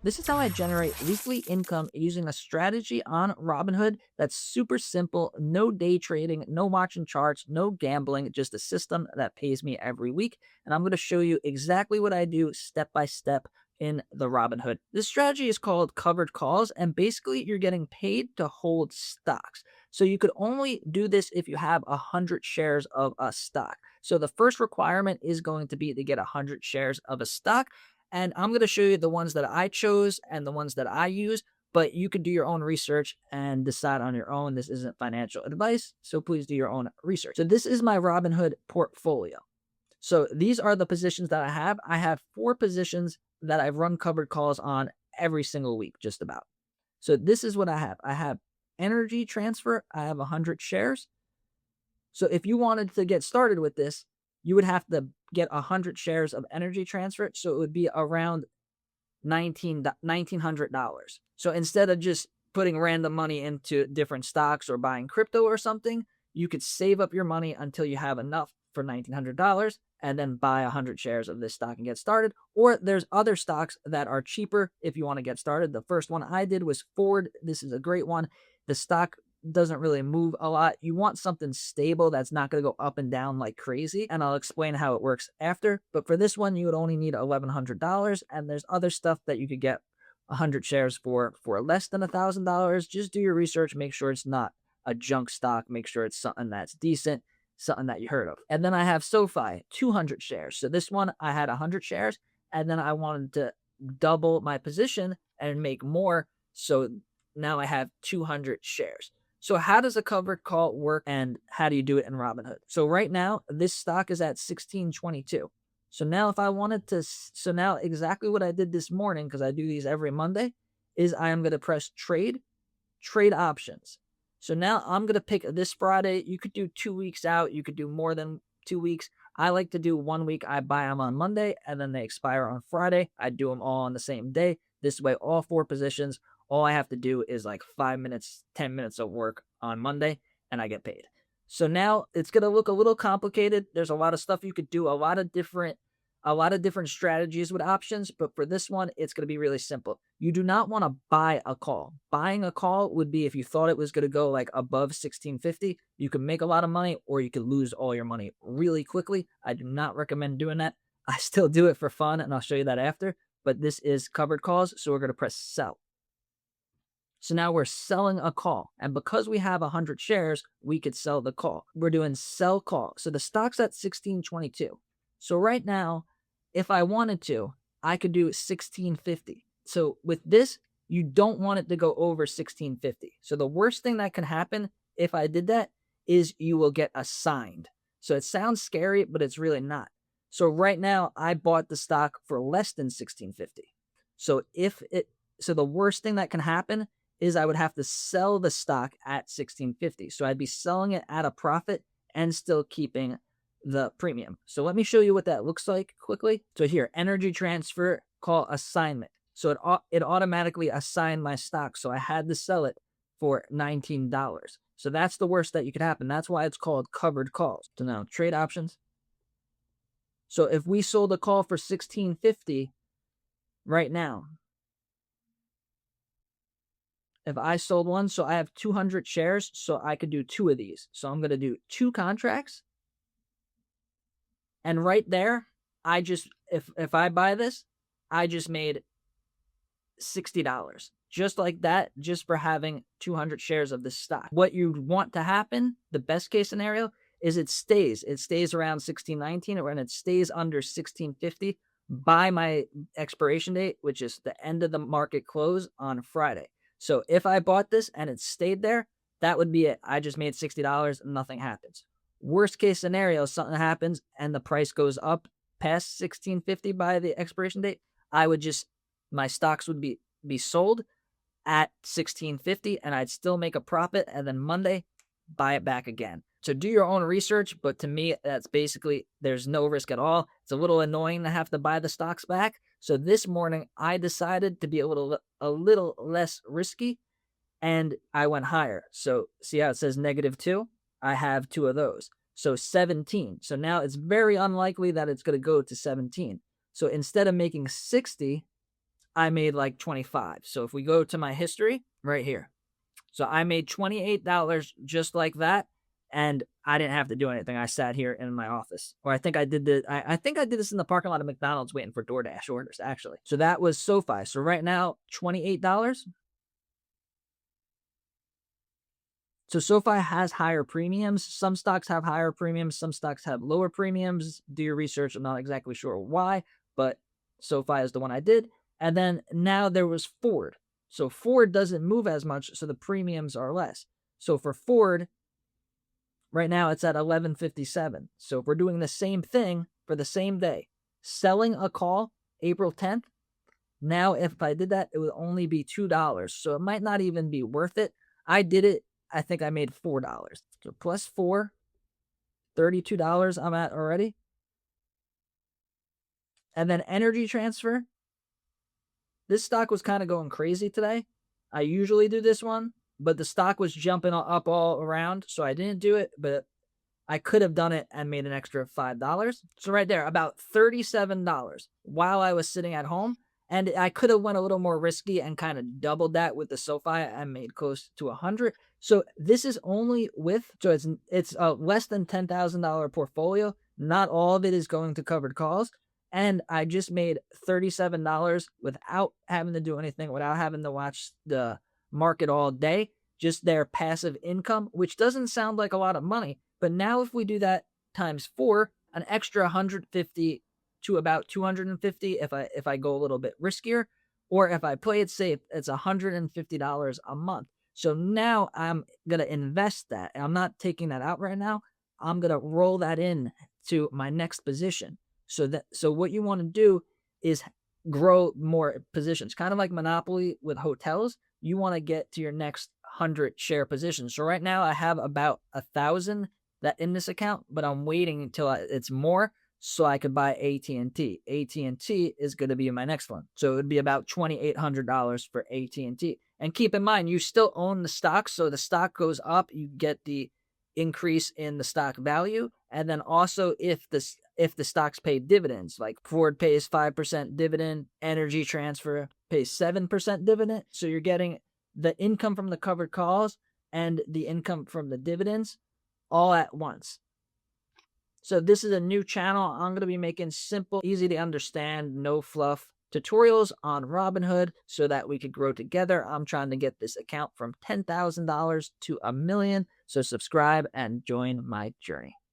This is how I generate weekly income using a strategy on Robinhood that's super simple, no day trading, no watching charts, no gambling, just a system that pays me every week. And I'm going to show you exactly what I do step by step in the Robinhood. This strategy is called covered calls, and basically you're getting paid to hold stocks. So you could only do this if you have 100 shares of a stock. So the first requirement is going to be to get 100 shares of a stock. And I'm going to show you the ones that I chose and the ones that I use, but you could do your own research and decide on your own. This isn't financial advice, so please do your own research. So this is my Robinhood portfolio. So these are the positions that I have. I have 4 positions that I've run covered calls on every single week, just about. So this is what I have. I have energy transfer. I have 100 shares. So if you wanted to get started with this, you would have to get 100 shares of energy transfer. So it would be around $1,900. So instead of just putting random money into different stocks or buying crypto or something, you could save up your money until you have enough for $1,900 and then buy 100 shares of this stock and get started. Or there's other stocks that are cheaper if you want to get started. The first one I did was Ford. This is a great one. The stock doesn't really move a lot. You want something stable that's not going to go up and down like crazy, and I'll explain how it works after. But for this one, you would only need $1,100, and there's other stuff that you could get 100 shares for less than $1,000. Just do your research, make sure it's not a junk stock, make sure it's something that's decent, something that you heard of. And then I have SoFi, 200 shares. So this one, I had 100 shares, and then I wanted to double my position and make more. So now I have 200 shares. So how does a covered call work and how do you do it in Robinhood? So right now, this stock is at 1622. So now if I wanted to, so now exactly what I did this morning, because I do these every Monday, is I am going to press trade options. So now I'm going to pick this Friday. You could do 2 weeks out. You could do more than 2 weeks. I like to do 1 week. I buy them on Monday and then they expire on Friday. I do them all on the same day. This way, all 4 positions, all I have to do is like 5 minutes, 10 minutes of work on Monday, and I get paid. So now it's going to look a little complicated. There's a lot of stuff you could do, a lot of different strategies with options, but for this one, it's going to be really simple. You do not want to buy a call. Buying a call would be if you thought it was going to go like above 1650, you could make a lot of money or you could lose all your money really quickly. I do not recommend doing that. I still do it for fun, and I'll show you that after, but this is covered calls, so we're going to press sell. So now we're selling a call. And because we have 100 shares, we could sell the call. We're doing sell call. So the stock's at 1622. So right now, if I wanted to, I could do 1650. So with this, you don't want it to go over 1650. So the worst thing that can happen if I did that is you will get assigned. So it sounds scary, but it's really not. So right now, I bought the stock for less than 1650. So the worst thing that can happen is I would have to sell the stock at 1650. So I'd be selling it at a profit and still keeping the premium. So let me show you what that looks like quickly. So here, energy transfer call assignment. So it automatically assigned my stock. So I had to sell it for $19. So that's the worst that you could happen. That's why it's called covered calls. So now trade options. So if we sold a call for 1650 right now, if I sold one, so I have 200 shares, so I could do 2 of these. So I'm going to do 2 contracts. And right there, if I buy this, I just made $60. Just like that, just for having 200 shares of this stock. What you want to happen, the best case scenario, is it stays around 1619, or when it stays under 1650 by my expiration date, which is the end of the market close on Friday. So if I bought this and it stayed there, that would be it. I just made $60 and nothing happens. Worst case scenario, something happens and the price goes up past 1650 by the expiration date, my stocks would be sold at 1650 and I'd still make a profit, and then Monday buy it back again. So do your own research, but to me, that's basically, there's no risk at all. It's a little annoying to have to buy the stocks back. So this morning, I decided to be a little less risky, and I went higher. So see how it says -2? I have 2 of those. So 17. So now it's very unlikely that it's going to go to 17. So instead of making 60, I made like 25. So if we go to my history right here, so I made $28 just like that, and I didn't have to do anything. I sat here in my office, or I think I did I think I did this in the parking lot of McDonald's waiting for DoorDash orders actually. So that was SoFi. So right now, $28. So SoFi has higher premiums. Some stocks have higher premiums. Some stocks have lower premiums. Do your research. I'm not exactly sure why, but SoFi is the one I did. And then now there was Ford. So Ford doesn't move as much, so the premiums are less. So for Ford, right now it's at 11.57. So if we're doing the same thing for the same day, selling a call April 10th, now if I did that, it would only be $2. So it might not even be worth it. I did it. I think I made $4. So plus 4, $32 I'm at already. And then Energy Transfer. This stock was kind of going crazy today. I usually do this one, but the stock was jumping up all around, so I didn't do it, but I could have done it and made an extra $5. So right there, about $37 while I was sitting at home. And I could have went a little more risky and kind of doubled that with the SoFi and made close to 100. So this is only with, so it's a less than $10,000 portfolio. Not all of it is going to covered calls. And I just made $37 without having to do anything, without having to watch the market all day, just their passive income, which doesn't sound like a lot of money. But now if we do that times 4, an extra 150 to about 250 if I go a little bit riskier, or if I play it safe, it's $150 a month. So now I'm going to invest that. I'm not taking that out right now. I'm going to roll that in to my next position. So what you want to do is grow more positions, kind of like Monopoly with hotels. You want to get to your next 100 share position. So right now I have about 1,000 that in this account, but I'm waiting until it's more so I could buy AT&T. AT&T is going to be my next one. So it would be about $2,800 for AT&T. And keep in mind, you still own the stock. So the stock goes up, you get the increase in the stock value. And then also if the stocks pay dividends, like Ford pays 5% dividend, Energy Transfer pays 7% dividend. So you're getting the income from the covered calls and the income from the dividends all at once. So this is a new channel. I'm going to be making simple, easy to understand, no fluff tutorials on Robinhood so that we could grow together. I'm trying to get this account from $10,000 to $1 million. So subscribe and join my journey.